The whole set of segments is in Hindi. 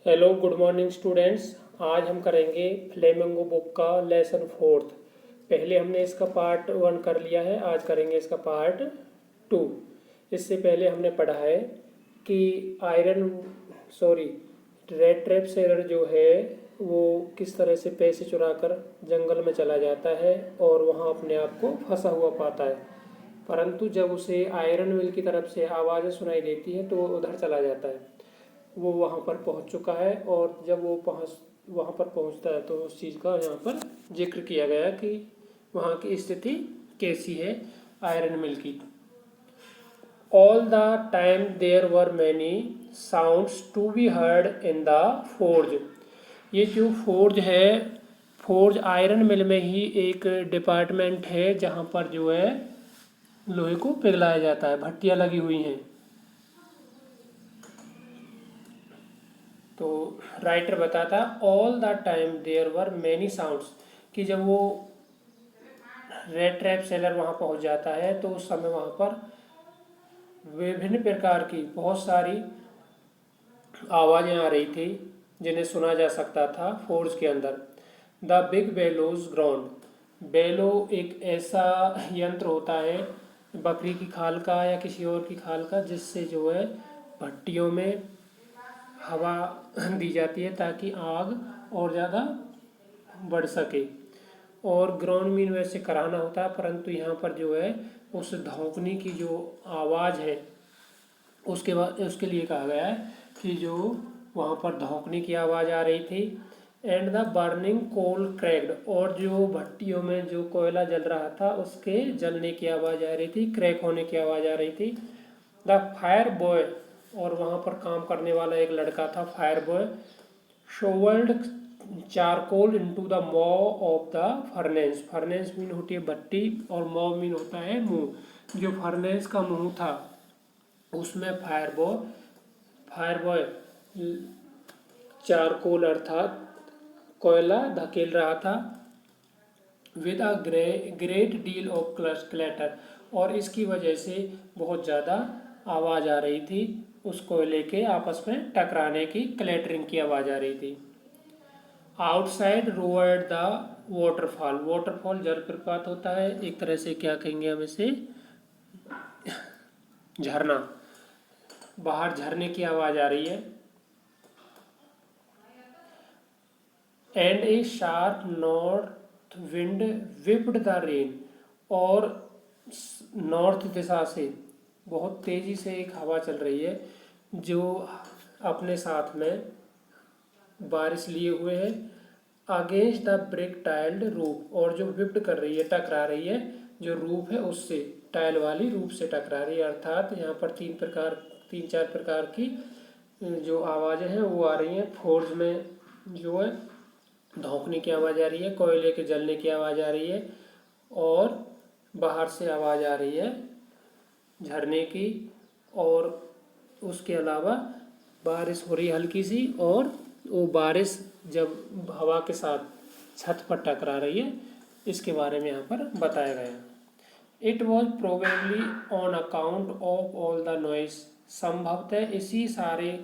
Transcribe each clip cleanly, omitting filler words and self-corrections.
Hello good morning students. आज हम करेंगे फ्लेमिंगो बुक का लेसन फोर्थ। पहले हमने इसका पार्ट 1 कर लिया है, आज करेंगे इसका पार्ट 2। इससे पहले हमने पढ़ा है कि रेड ट्रैप सेलर जो है वो किस तरह से पैसे चुराकर जंगल में चला जाता है और वहाँ अपने आप को फंसा हुआ पाता है, परंतु जब उसे आयरन मिल की तरफ से आवाज़ें सुनाई देती है तो वो उधर चला जाता है। वो वहाँ पर पहुँच चुका है और जब वो वहाँ पर पहुँचता है तो उस चीज़ का यहाँ पर जिक्र किया गया कि वहाँ की स्थिति कैसी है आयरन मिल की। All the time there were many sounds to be heard in the forge. ये जो फोर्ज है, फोर्ज आयरन मिल में ही एक डिपार्टमेंट है जहाँ पर जो है लोहे को पिघलाया जाता है, भट्टियाँ लगी हुई हैं। तो राइटर बताता all the time there were many sounds कि जब वो रेड ट्रैप सेलर वहाँ पहुँच जाता है तो उस समय वहाँ पर विभिन्न प्रकार की बहुत सारी आवाज़ें आ रही थी जिन्हें सुना जा सकता था फोर्ज के अंदर। The big bellows groaned. Bellow एक ऐसा यंत्र होता है बकरी की खाल का या किसी और की खाल का, जिससे जो है भट्टियों में हवा दी जाती है ताकि आग और ज़्यादा बढ़ सके। और ग्राउंड मीन वैसे कराना होता है, परंतु यहाँ पर जो है उस धौंकने की जो आवाज़ है उसके बाद उसके लिए कहा गया है कि जो वहाँ पर धौंकने की आवाज़ आ रही थी। And the burning coal cracked, और जो भट्टियों में जो कोयला जल रहा था उसके जलने की आवाज़ आ रही थी, क्रैक होने की आवाज़ आ रही थी। द फायर बॉय, और वहाँ पर काम करने वाला एक लड़का था fire boy, shovelled charcoal into the maw of the furnace. Furnace mean होती है भट्टी और मॉ मीन होता है मुंह। जो फर्नेस का मुंह था उसमें फायर बॉय चारकोल अर्थात कोयला धकेल रहा था with a great deal of clatter, और इसकी वजह से बहुत ज़्यादा आवाज़ आ रही थी उस कोयले के आपस में टकराने की, क्लैटरिंग की आवाज़ आ रही थी। Outside roared the waterfall. Waterfall जलप्रपात होता है एक तरह से, क्या कहेंगे हम इसे, झरना। बाहर झरने की आवाज़ आ रही है। And A sharp north wind whipped the rain, और नॉर्थ दिशा से बहुत तेज़ी से एक हवा चल रही है जो अपने साथ में बारिश लिए हुए है। Against the brick tiled roof, और जो विप्ड कर रही है, टकरा रही है जो रूफ है उससे, टाइल वाली रूफ से टकरा रही है। अर्थात यहाँ पर तीन चार प्रकार की जो आवाज़ें हैं वो आ रही हैं। फोर्ज में जो है धौंकने की आवाज़ आ रही है, कोयले के जलने की आवाज़ आ रही है, और बाहर से आवाज़ आ रही है झरने की, और उसके अलावा बारिश हो रही है हल्की सी, और वो बारिश जब हवा के साथ छत पर टकरा रही है, इसके बारे में यहाँ पर बताया गया है। It was probably on account of all the noise. संभवतः इसी सारे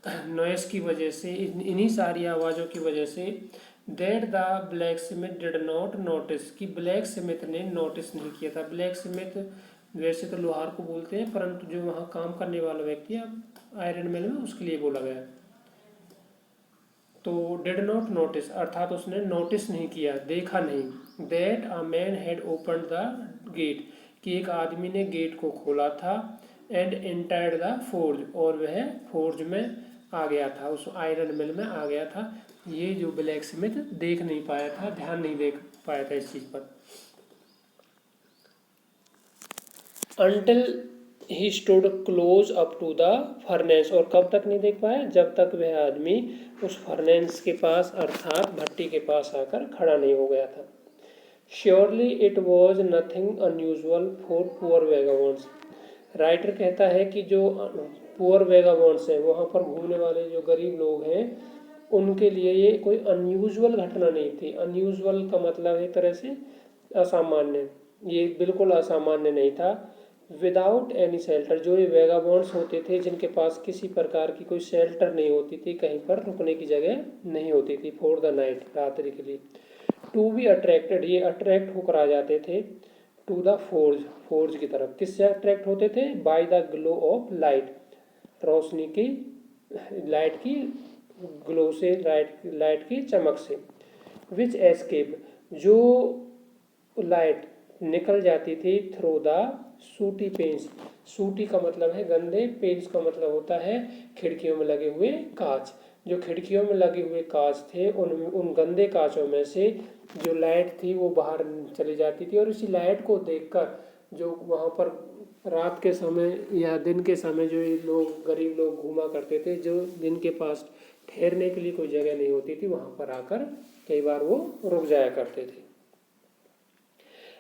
नॉइस की वजह से, इन्हीं सारी आवाज़ों की वजह से, that the black Smith did not notice, कि ब्लैक स्मिथ ने नोटिस नहीं किया था। ब्लैक स्मिथ वैसे तो लोहार को बोलते हैं, परंतु जो वहाँ काम करने वाला व्यक्ति है आयरन मिल में, उसके लिए बोला गया। तो डिड नॉट नोटिस अर्थात उसने नोटिस नहीं किया, देखा नहीं। That a man had open the gate, कि एक आदमी ने गेट को खोला था। एंड एंटर्ड द फोर्ज, और वह फोर्ज में आ गया था, उस आयरन मिल में आ गया था। ये जो ब्लैक स्मिथ देख नहीं पाया था, ध्यान नहीं दे पाया था इस चीज़ पर। Until he stood close up to the furnace, और कब तक नहीं देख पाया, जब तक वह आदमी उस फर्नेस के पास अर्थात भट्टी के पास आकर खड़ा नहीं हो गया था। Surely it was nothing unusual for poor vagabonds. Writer कहता है कि जो पुअर वेगाबॉन्ड्स हैं, वहाँ पर घूमने वाले जो गरीब लोग हैं, उनके लिए ये कोई अनयूजुअल घटना नहीं थी। अनयूजुअल का मतलब एक तरह से असामान्य, ये बिल्कुल असामान्य नहीं था, विदाउट एनी शेल्टर, जो ये वेगाबॉन्ड्स होते थे जिनके पास किसी प्रकार की कोई शेल्टर नहीं होती थी, कहीं पर रुकने की जगह नहीं होती थी फॉर द नाइट, रात्रि के लिए। टू बी अट्रैक्टेड, ये अट्रैक्ट होकर आ जाते थे टू द फोर्ज, फोर्ज की तरफ। किससे अट्रैक्ट होते थे? By the glow of light, रोशनी की, लाइट की ग्लो से, लाइट की चमक से। विच एस्केप, जो लाइट निकल जाती थी थ्रू द सूटी पेंस, सूटी का मतलब है गंदे, पेंस का मतलब होता है खिड़कियों में लगे हुए कांच। जो खिड़कियों में लगे हुए कांच थे उन गंदे कांचों में से जो लाइट थी वो बाहर चली जाती थी, और उसी लाइट को देखकर जो वहाँ पर रात के समय या दिन के समय जो ये लोग, गरीब लोग घूमा करते थे, जो जिनके पास ठहरने के लिए कोई जगह नहीं होती थी, वहाँ पर आकर कई बार वो रुक जाया करते थे।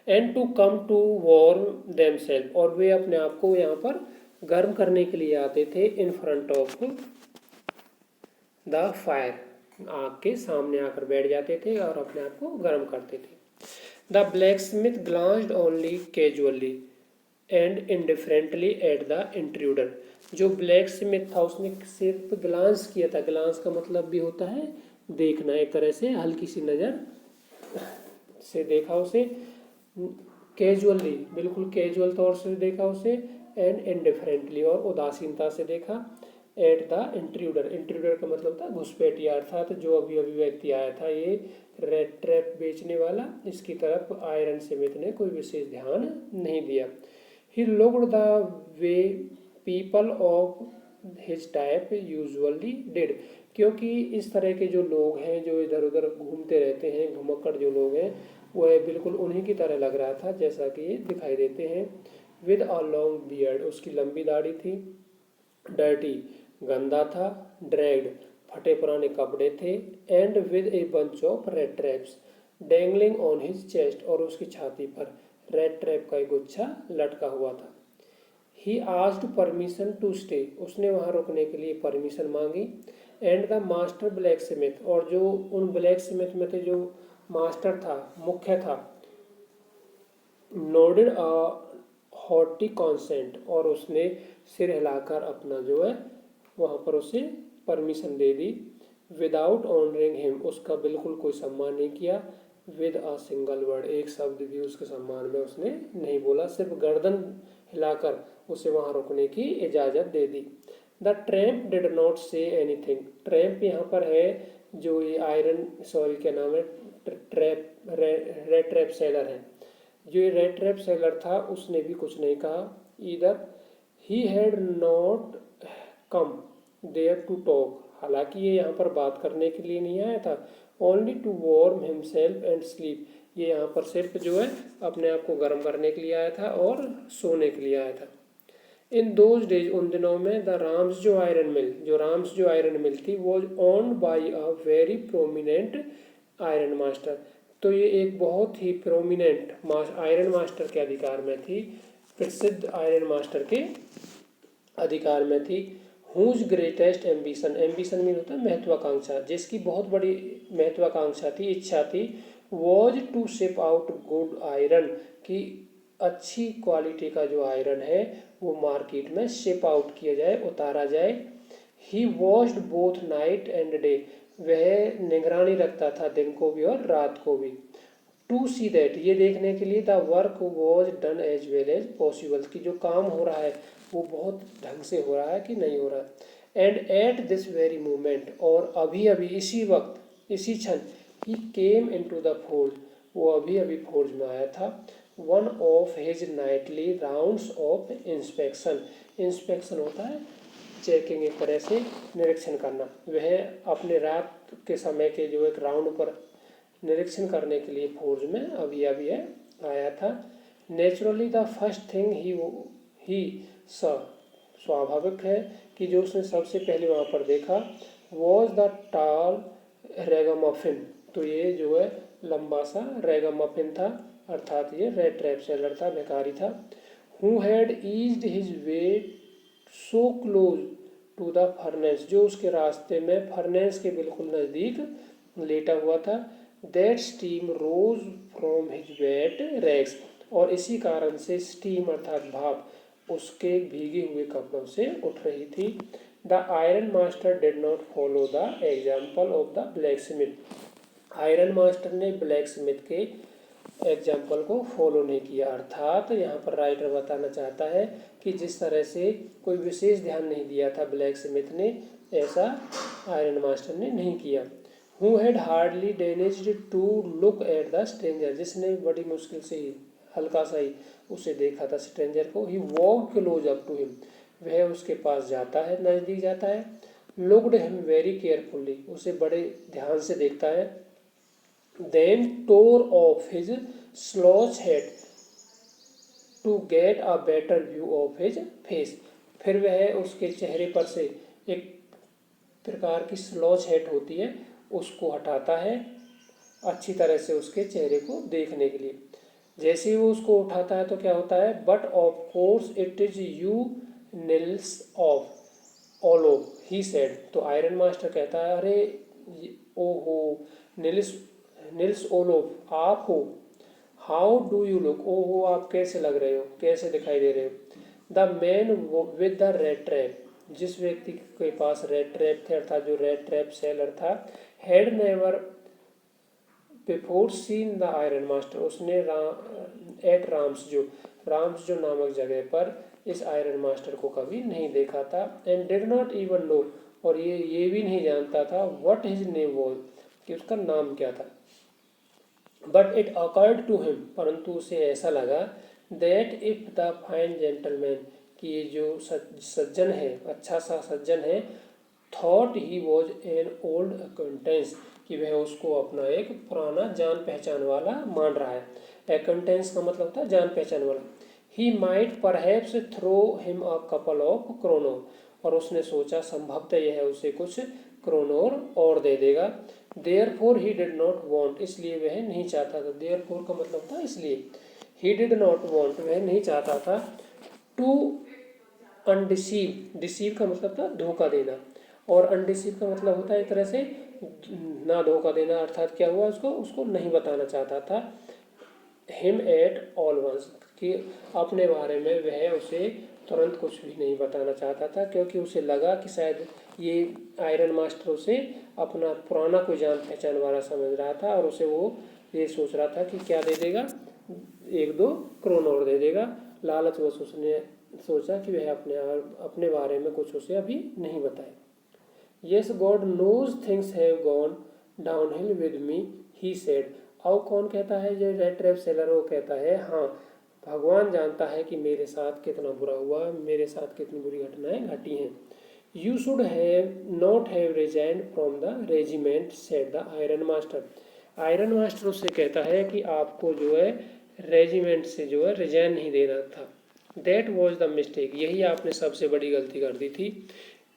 And to come to warm themselves, और वे अपने आप को यहाँ पर गर्म करने के लिए आते थे in front of the fire, आग के सामने आकर बैठ जाते थे और अपने आप को गर्म करते थे। The blacksmith glanced only casually and indifferently at the intruder, जो ब्लैक स्मिथ था उसने सिर्फ ग्लांस किया था, ग्लांस का मतलब भी होता है देखना, एक तरह से हल्की सी नज़र से देखा उसे, कैजुअली, बिल्कुल कैजुअल तौर से देखा उसे, एंड इंडिफरेंटली, और उदासीनता से देखा। एट द इंट्रूडर, इंट्रूडर का मतलब था घुसपैठिया, अर्थात जो अभी अभी व्यक्ति आया था ये रेड ट्रैप बेचने वाला, इसकी तरफ आयरन स्मिथ ने कोई विशेष ध्यान नहीं दिया। He looked the way people of his type usually did, क्योंकि इस तरह के जो लोग हैं जो इधर उधर घूमते रहते हैं, घुमक्कड़ जो लोग हैं, वह बिल्कुल उन्हीं की तरह लग रहा था जैसा कि ये दिखाई देते हैं। विद अ लॉन्ग बियर्ड, उसकी लंबी दाढ़ी थी। डर्टी, गंदा था। ड्रैग्ड, फटे पुराने कपड़े थे। And with a bunch of red traps dangling on his chest, और उसकी छाती पर रेड ट्रैप का एक गुच्छा लटका हुआ था। He asked permission to stay, उसने वहाँ रुकने के लिए परमिशन मांगी। And the master blacksmith, और जो उन ब्लैक स्मिथ में थे जो मास्टर था, मुख्य था, नोडेड अ हॉटी कॉन्सेंट, और उसने सिर हिलाकर अपना जो है वहाँ पर उसे परमिशन दे दी। विदाउट ऑनरिंग हिम, उसका बिल्कुल कोई सम्मान नहीं किया। विद अ सिंगल वर्ड, एक शब्द भी उसके सम्मान में उसने नहीं बोला, सिर्फ गर्दन हिलाकर उसे वहाँ रुकने की इजाज़त दे दी। The tramp did not say anything, tramp यहाँ पर है जो ये आयरन, सॉरी क्या नाम है, ट्रैप, रेड ट्रैप सेलर है, जो ये रेड ट्रैप सेलर था उसने भी कुछ नहीं कहा। Either he had not come there to talk, हालांकि ये यहाँ पर बात करने के लिए नहीं आया था। Only to warm himself and sleep, ये यहाँ पर सिर्फ जो है अपने आप को गर्म करने के लिए आया था और सोने के लिए आया था। इन दोज डेज, उन दिनों में, द राम्स जो आयरन मिल, जो राम्स जो आयरन मिल थी, was owned by a very prominent iron master, तो ये एक बहुत ही प्रोमिनेंट आयरन मास्टर के अधिकार में थी, प्रसिद्ध आयरन मास्टर के अधिकार में थी। Whose greatest ambition, ambition mean होता है महत्वाकांक्षा, जिसकी बहुत बड़ी महत्वाकांक्षा थी, इच्छा थी। Was to ship out good iron, की अच्छी क्वालिटी का जो आयरन है वो मार्केट में शिप आउट किया जाए, उतारा जाए। He watched both night and day, वह निगरानी रखता था दिन को भी और रात को भी। टू सी दैट, ये देखने के लिए, the work was done as well as possible, कि जो काम हो रहा है वो बहुत ढंग से हो रहा है कि नहीं हो रहा है। And at this very moment, और अभी अभी इसी वक्त, इसी क्षण, ही केम इन टू द फोर्ज, वो अभी अभी फोर्ज में आया था। One of his Knightley rounds of inspection, inspection होता है चेकिंग, एक तरह से निरीक्षण करना, वह अपने रात के समय के जो एक राउंड पर निरीक्षण करने के लिए फौज में अभी अभी आया था। Naturally the first thing he सा, स्वाभाविक है कि जो उसने सबसे पहले वहाँ पर देखा, वॉज द टाल रेगामफिन, तो ये जो है लंबा सा रेगामफिन था, अर्थात ये रेड ट्रैप सेलर था, भिखारी था। Who had eased his way so close to the furnace, जो उसके रास्ते में फर्नेस के बिल्कुल नज़दीक लेटा हुआ था। That steam rose from his wet rags, और इसी कारण से स्टीम अर्थात भाप उसके भीगे हुए कपड़ों से उठ रही थी। The iron master did not follow the example of the black Smith. Iron master ने ब्लैक स्मिथ के एग्जाम्पल को फॉलो नहीं किया। अर्थात यहाँ पर राइटर बताना चाहता है कि जिस तरह से कोई विशेष ध्यान नहीं दिया था ब्लैक स्मिथ ने, ऐसा आयरन मास्टर ने नहीं किया। Who had hardly deigned to look at the stranger, जिसने बड़ी मुश्किल से ही हल्का सा ही उसे देखा था स्ट्रेंजर को। He walk close up to him, वह उसके पास जाता है, नज़दीक जाता है। लुक्ड हिम वेरी केयरफुली, उसे बड़े ध्यान से देखता है। Then tore off his slouch head to get a better view of his face, फिर वह उसके चेहरे पर से एक प्रकार की स्लॉच हेड होती है उसको हटाता है अच्छी तरह से उसके चेहरे को देखने के लिए। जैसे ही वो उसको उठाता है तो क्या होता है, but of course it is you Nils of ओलो ही सेड। तो आयरन मास्टर कहता है, अरे ओहो निल्स ओलोफ, आप हो। हाउ डू यू लुक, ओहो आप कैसे लग रहे हो, कैसे दिखाई दे रहे हो। The man with the red trap, जिस व्यक्ति के पास रेड ट्रैप थे अर्थात जो रेड ट्रैप सेलर था, had never before seen the iron master, उसने एट राम्स जो नामक जगह पर इस आयरन मास्टर को कभी नहीं देखा था। And did not even know, और ये भी नहीं जानता था व्हाट हिज नेम वॉज, कि उसका नाम क्या था। But it occurred to him, परंतु उसे ऐसा लगा, that if the fine gentleman, कि ये जो सज्जन है, अच्छा सा सज्जन है, thought he was an old acquaintance, कि वह उसको अपना एक पुराना जान पहचान वाला मान रहा है। एक्वेंटेंस का मतलब होता है जान पहचान वाला। He might perhaps throw him a couple of kronor, और उसने सोचा संभवतः यह उसे कुछ क्रोनोर और दे देगा। Therefore he did not want, इसलिए वह नहीं चाहता था। देयरफॉर का मतलब था इसलिए। ही डिड नॉट वांट, वह नहीं चाहता था। टू अनडिसीव, डिसीव का मतलब था धोखा देना, और अनडिसीव का मतलब होता है एक तरह से ना धोखा देना। अर्थात क्या हुआ, उसको नहीं बताना चाहता था। हिम एट ऑल वंस, कि अपने बारे में वह उसे तुरंत कुछ भी नहीं बताना चाहता था, क्योंकि उसे लगा कि शायद ये आयरन मास्टर उसे अपना पुराना कोई जान पहचान वाला समझ रहा था, और उसे वो ये सोच रहा था कि क्या दे देगा, 1-2 क्रोन और दे देगा। लालचवश उसने सोचा कि वह अपने बारे में कुछ उसे अभी नहीं बताए। Yes God knows things have gone downhill with me, he said. अब कौन कहता है, जो रेड ट्रैप सेलर वो कहता है, हाँ भगवान जानता है कि मेरे साथ कितना बुरा हुआ, मेरे साथ कितनी बुरी घटनाएं घटी हैं। You should have not have resigned from the regiment, said the iron master. Iron master उससे कहता है कि आपको जो है रेजिमेंट से जो है रिजाइन नहीं देना था। दैट वॉज द मिस्टेक, यही आपने सबसे बड़ी गलती कर दी थी।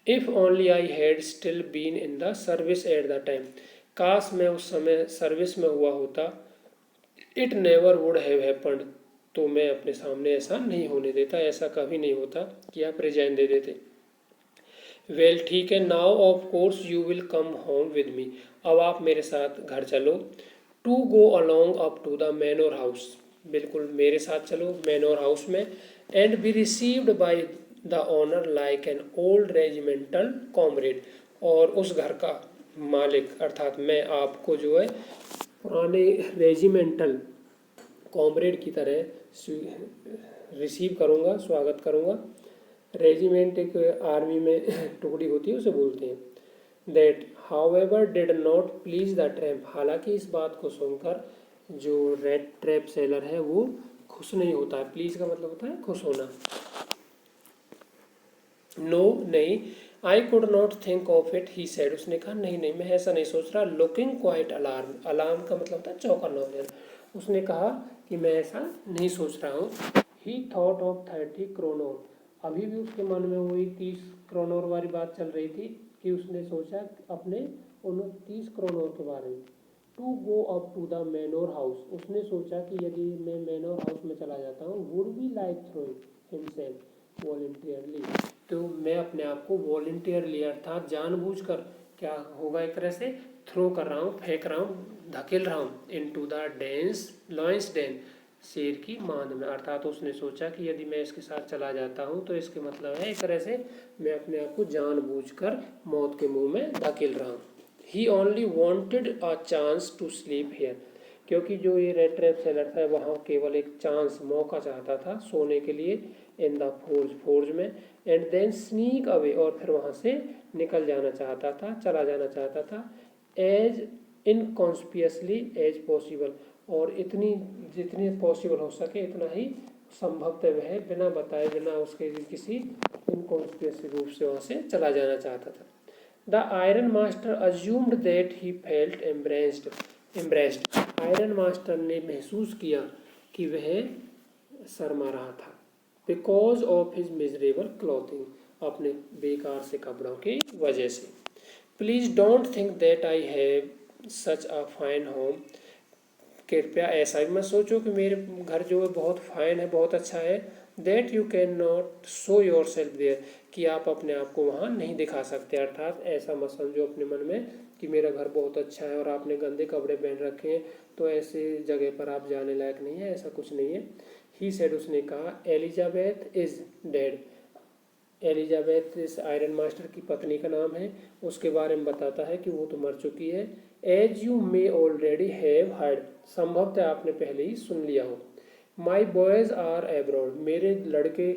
If only I had still been in the service at the time, काश मैं उस समय सर्विस में हुआ होता। It never would have happened, तो मैं अपने सामने ऐसा नहीं होने देता, ऐसा कभी नहीं होता कि आप रिजाइन दे देते। वेल ठीक है, now of course you will come home with me, अब आप मेरे साथ घर चलो। To go along up to the manor house, बिल्कुल मेरे साथ चलो मैनोर हाउस में। And be received by the owner like an old regimental comrade, और उस घर का मालिक अर्थात मैं आपको जो है पुराने रेजिमेंटल कॉमरेड की तरह रिसीव करूँगा, स्वागत करूँगा। रेजिमेंट एक आर्मी में टुकड़ी होती है, उसे बोलते हैं। That however did not please the trap, हालांकि इस बात को सुनकर जो रेड ट्रैप सेलर है वो खुश नहीं होता है। प्लीज का मतलब होता है खुश होना। नो नहीं, I could not think of it, he said, उसने कहा नहीं नहीं मैं ऐसा नहीं सोच रहा। लुकिंग क्वाइट अलार्म, अलार्म का मतलब होता है चौंकना हो जाना। उसने कहा कि मैं ऐसा नहीं सोच रहा हूँ। ही थॉट ऑफ 30 क्रोनोर, अभी भी उसके मन में वही 30 क्रोनोर वाली बात चल रही थी कि उसने सोचा अपने उन 30 क्रोनोर के बारे में। To go up to the manor house, उसने सोचा कि यदि मैं मैनोर हाउस में चला जाता हूँ, would be like throwing himself voluntarily, तो मैं अपने आप को वॉलंटियरली अर्थात जानबूझकर क्या होगा एक तरह से थ्रो कर रहा हूँ, फेंक रहा हूँ, धकेल रहा हूँ, into the dense lion's den, शेर की मांद में, अर्थात उसने सोचा कि यदि मैं इसके साथ चला जाता हूँ तो इसके मतलब है एक तरह से मैं अपने आप को जानबूझकर मौत के मुंह में धकेल रहा हूँ। He only wanted a chance to sleep here, क्योंकि जो ये रेड ट्रैप सेलर था वहाँ केवल एक चांस, मौका चाहता था सोने के लिए इन द फोर्ज में, एंड देन स्नीक अवे, और फिर वहाँ से निकल जाना चाहता था, चला जाना चाहता था, एज इनकॉन्स्पियसली एज पॉसिबल, और इतनी जितनी पॉसिबल हो सके इतना ही संभवतः वह बिना बताए, बिना उसके किसी इनकॉन्स्पियस रूप से वहाँ से चला जाना चाहता था। The iron master assumed that he felt embraced, iron master ने महसूस किया कि वह शर्मा रहा था, because of his miserable clothing, अपने बेकार से कपड़ों की वजह से। Please don't think that I have such a fine home, कृपया ऐसा भी मत सोचो कि मेरे घर जो है बहुत फाइन है, बहुत अच्छा है, that you can not show yourself there, कि आप अपने आप को वहाँ नहीं दिखा सकते, अर्थात ऐसा मत समझो अपने मन में कि मेरा घर बहुत अच्छा है और आपने गंदे कपड़े पहन रखे हैं तो ऐसे जगह पर आप जाने लायक नहीं है, ऐसा कुछ नहीं है। ही सेड, उसने कहा, एलिजाबेथ इज डेड, एलिजाबेथ इस आयरन मास्टर की पत्नी का नाम है, उसके बारे में बताता है कि वो तो मर चुकी है। As you may already have heard, संभवतः आपने पहले ही सुन लिया हो। माई बॉयज आर एब्रॉड, मेरे लड़के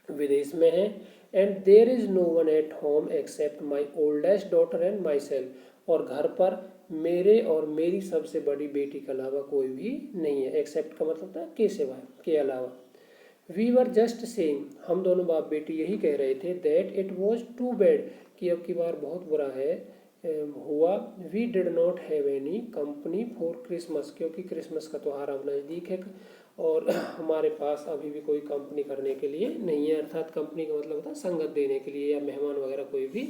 विदेश में हैं, and there is no one at home except my oldest daughter and myself, और घर पर मेरे और मेरी सबसे बड़ी बेटी के अलावा कोई भी नहीं है। एक्सेप्ट का मतलब था के सिवाय, के अलावा। वी वर जस्ट सेइंग, हम दोनों बाप बेटी यही कह रहे थे, that it was too bad, कि अब की बार बहुत बुरा है हुआ। We did not have any company for Christmas, क्योंकि क्रिसमस का त्यौहार अब नज़दीक है और हमारे पास अभी भी कोई कंपनी करने के लिए नहीं है, अर्थात कंपनी का मतलब होता है संगत देने के लिए, या मेहमान वगैरह कोई भी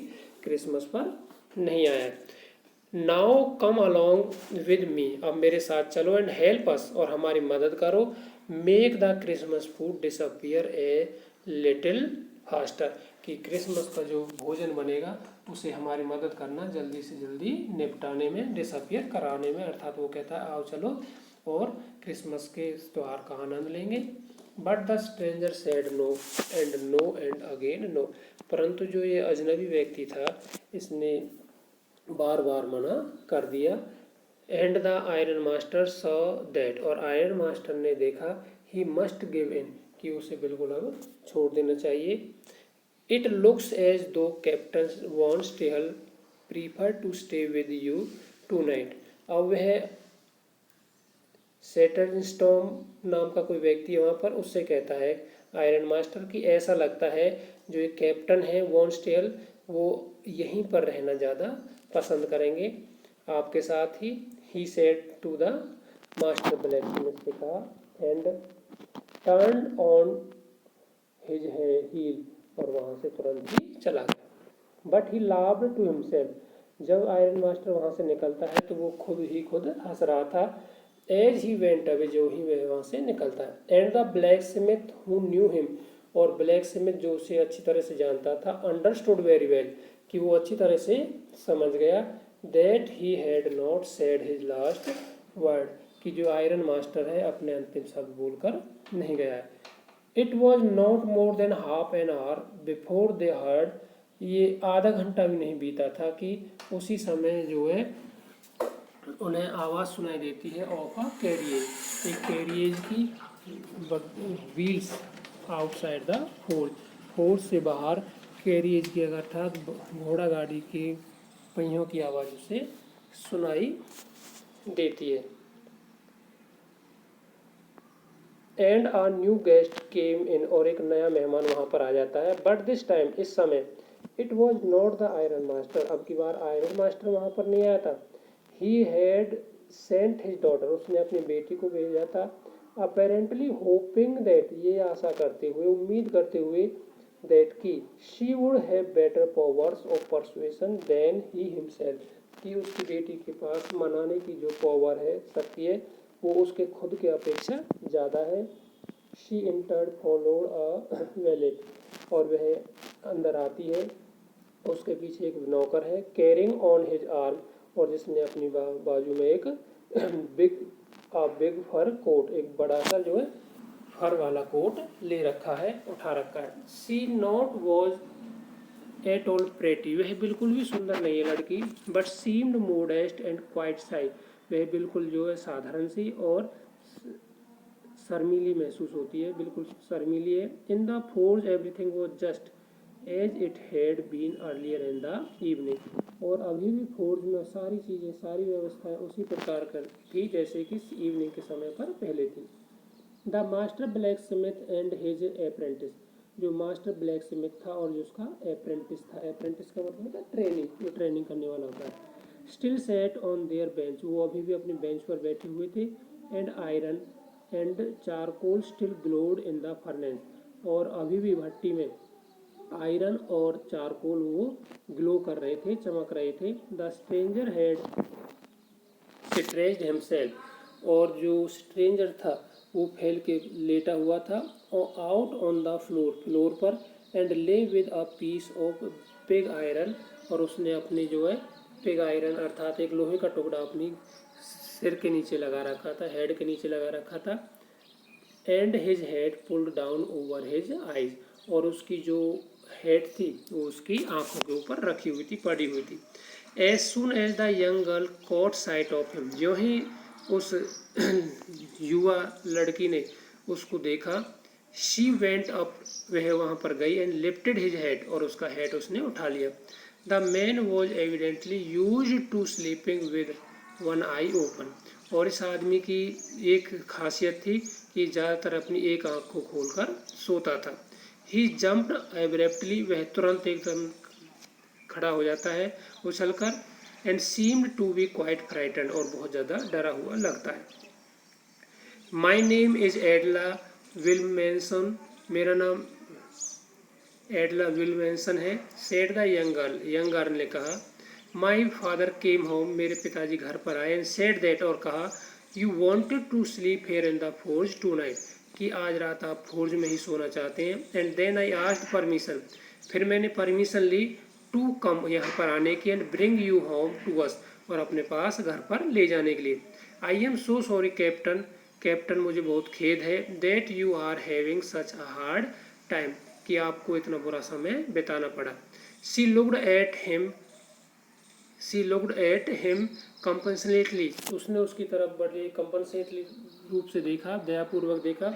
क्रिसमस पर नहीं आया है। Now come along with me, अब मेरे साथ चलो, एंड हेल्प अस, और हमारी मदद करो, make the Christmas food disappear a little faster, कि क्रिसमस का जो भोजन बनेगा उसे हमारी मदद करना जल्दी से जल्दी निपटाने में, डिसअपियर कराने में, अर्थात वो कहता है आओ चलो और क्रिसमस के त्यौहार का आनंद लेंगे। But the stranger said no and again no, परंतु जो ये अजनबी व्यक्ति था इसने बार बार मना कर दिया। And the iron master saw that, और आयरन मास्टर ने देखा, ही मस्ट गिव इन, कि उसे बिल्कुल अब छोड़ देना चाहिए। It looks as though Captain von Stahle prefer to stay with you tonight, अब वह सेटन स्टॉम नाम का कोई व्यक्ति है वहाँ पर, उससे कहता है आयरन मास्टर की ऐसा लगता है जो एक कैप्टन है वॉन स्टेल, वो यहीं पर रहना ज़्यादा पसंद करेंगे आपके साथ ही said to the master Black से कहा, and turn on his heel, और वहाँ से तुरंत ही चला गया। But he laughed to himself, जब आयरन मास्टर वहाँ से निकलता है तो वो खुद हंस रहा था। एज ही वेंट अवे, जो ही वह वहाँ से निकलता है। And the black Smith who knew him, और ब्लैक स्मिथ जो उसे अच्छी तरह से जानता था, अंडरस्टूड वेरी वेल, कि वो अच्छी तरह से समझ गया, that he had not said his last word, कि जो आयरन मास्टर है अपने अंतिम शब्द बोलकर नहीं गया है। It was not more than half an hour before they heard, ये आधा घंटा भी नहीं बीता था कि उसी समय जो है उन्हें आवाज़ सुनाई देती है ऑफ अ कैरिएज, एक कैरिएज की व्हील्स आउटसाइड द फोर्ज से बाहर कैरिएज की, अर्थात घोड़ा गाड़ी की पहियों की आवाज़ उसे सुनाई देती है। एंड आ न्यू गेस्ट केम इन, और एक नया मेहमान वहाँ पर आ जाता है। बट दिस टाइम, इस समय, it was not the iron master, अब की बार आयरन मास्टर वहाँ पर नहीं आया था। He had sent his daughter, उसने अपनी बेटी को भेजा था। अपेरेंटली होपिंग दैट, ये आशा करते हुए, उम्मीद करते हुए, दैट की she would have better powers of persuasion than he himself, कि उसकी बेटी के पास मनाने की जो पावर है, शक्ति है, वो उसके खुद के अपेक्षा ज़्यादा है। She entered followed a wallet, और वह अंदर आती है, उसके पीछे एक नौकर है, कैरिंग ऑन हिज आर्म, और जिसने अपनी बाजू में एक big a big fur coat, एक बड़ा सा जो है फर वाला कोट ले रखा है, उठा रखा है। She not was at all pretty, वह बिल्कुल भी सुंदर नहीं है लड़की, but seemed modest and quite shy, वह बिल्कुल जो है साधारण सी और शर्मीली महसूस होती है, बिल्कुल शर्मीली है। In the forge everything was just as it had been earlier in the evening, और अभी भी फोर्ज में सारी चीज़ें, सारी व्यवस्थाएं उसी प्रकार कर थी जैसे कि इवनिंग के समय पर पहले थी। The master black Smith and his apprentice, जो मास्टर ब्लैक स्मिथ था और जो उसका अप्रेंटिस था, अप्रेंटिस का मतलब था ट्रेनिंग, जो ट्रेनिंग करने वाला होता है। Still set on their bench, वो अभी भी अपनी बेंच पर बैठे हुए थे। And iron and charcoal still glowed in the furnace, और अभी भी भट्टी में आयरन और चारकोल वो ग्लो कर रहे थे, चमक रहे थे। The stranger had stretched himself, और जो स्ट्रेंजर था वो फैल के लेटा हुआ था आउट ऑन द फ्लोर पर। And lay with a piece of pig iron, और उसने अपने जो है पिग आयरन अर्थात एक लोहे का टुकड़ा अपनी सिर के नीचे लगा रखा था, हेड के नीचे लगा रखा था। And his head pulled down over his eyes, और उसकी जो हेड थी वो उसकी आंखों के ऊपर रखी हुई थी, पड़ी हुई थी। As soon as the young girl caught sight of him, जो ही उस युवा लड़की ने उसको देखा, शी वेंट अप, वह वहाँ पर गई, एंड लिफ्टेड हिज हेड, और उसका हेड उसने उठा लिया। The man was evidently used to sleeping with one eye open, और इस आदमी की एक खासियत थी कि ज़्यादातर अपनी एक आंख को खोलकर सोता था। ही जम्प्ड एब्रप्टली, वह तुरंत एकदम खड़ा हो जाता है उछलकर। And seemed to be quite frightened, और बहुत ज़्यादा डरा हुआ लगता है। माई नेम इज एडला विल्मेंसन, मेरा नाम एडला विल्मेंसन है। सेड द यंग गर्ल ने कहा। माई फादर केम होम, मेरे पिताजी घर पर आए। एंड सेड दैट, और कहा, you wanted to sleep here in the forge tonight, कि आज रात आप फोर्ज में ही सोना चाहते हैं। And then I asked permission, फिर मैंने परमिशन ली टू कम, यहाँ पर आने की। And bring you home to us, और अपने पास घर पर ले जाने के लिए। I am so sorry captain, captain मुझे बहुत खेद है। That you are having such a hard time, कि आपको इतना बुरा समय बिताना पड़ा। She looked at him compassionately, उसने उसकी तरफ बड़े कंपनसेटली रूप से देखा, दयापूर्वक देखा।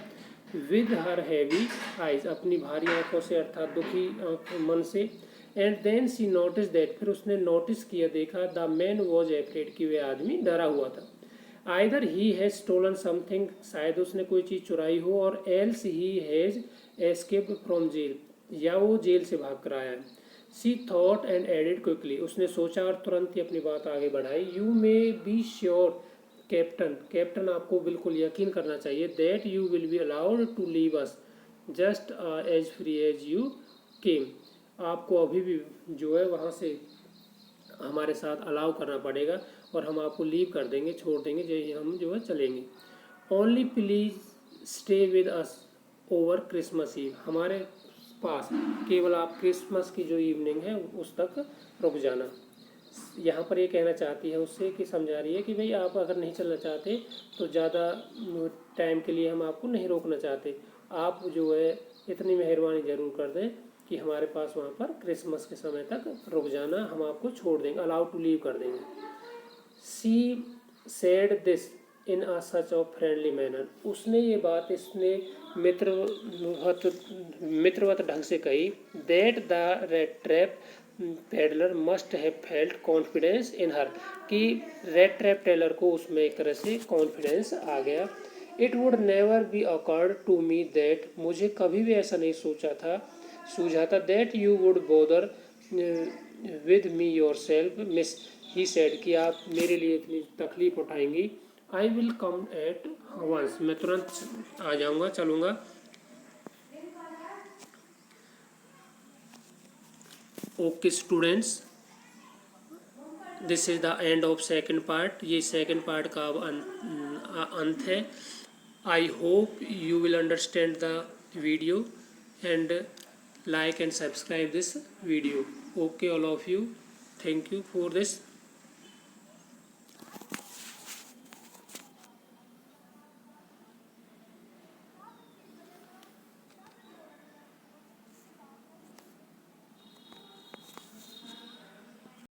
विद हर हैवी आइज, अपनी भारी आंखों से अर्थात दुखी मन से। And then she notice that, फिर उसने नोटिस किया, देखा, द मैन वॉज एफ्रेड, कि वह आदमी डरा हुआ था। Either he has stolen something, शायद उसने कोई चीज़ चुराई हो, और else he has escaped from jail, या वो जेल से भाग कर आया है। She thought and added quickly, उसने सोचा और तुरंत ही अपनी बात आगे बढ़ाई। You may be sure captain, captain आपको बिल्कुल यकीन करना चाहिए। That you will be allowed to leave us just as free as you came, आपको अभी भी जो है वहाँ से हमारे साथ अलाउ करना पड़ेगा, और हम आपको लीव कर देंगे, छोड़ देंगे, जो हम जो है चलेंगे। Only please stay with us over Christmas Eve, हमारे पास केवल आप क्रिसमस की जो इवनिंग है उस तक रुक जाना। यहाँ पर ये कहना चाहती है उससे, कि समझा रही है कि भाई आप अगर नहीं चलना चाहते तो ज़्यादा टाइम के लिए हम आपको नहीं रोकना चाहते, आप जो है इतनी मेहरबानी ज़रूर कर दें कि हमारे पास वहाँ पर क्रिसमस के समय तक रुक जाना, हम आपको छोड़ देंगे, अलाउ टू लीव कर देंगे। She said this in a such of friendly manner, उसने ये बात इसने मित्रवत ढंग से कही। That the rattrap peddler must have felt confidence in her, कि रेड ट्रैप टेलर को उसमें एक तरह से कॉन्फिडेंस आ गया। It would never be occurred to me that, मुझे कभी भी ऐसा नहीं सूझा था। That you would bother with me yourself miss, he said, कि आप मेरे लिए इतनी तकलीफ उठाएंगी। I will come at once, मैं तुरंत आ जाऊँगा, चलूँगा। Okay students, this is the end of second part, ये सेकेंड पार्ट का अब अंत है। I hope you will understand the video and like and subscribe this video. Okay, all of you, thank you for this.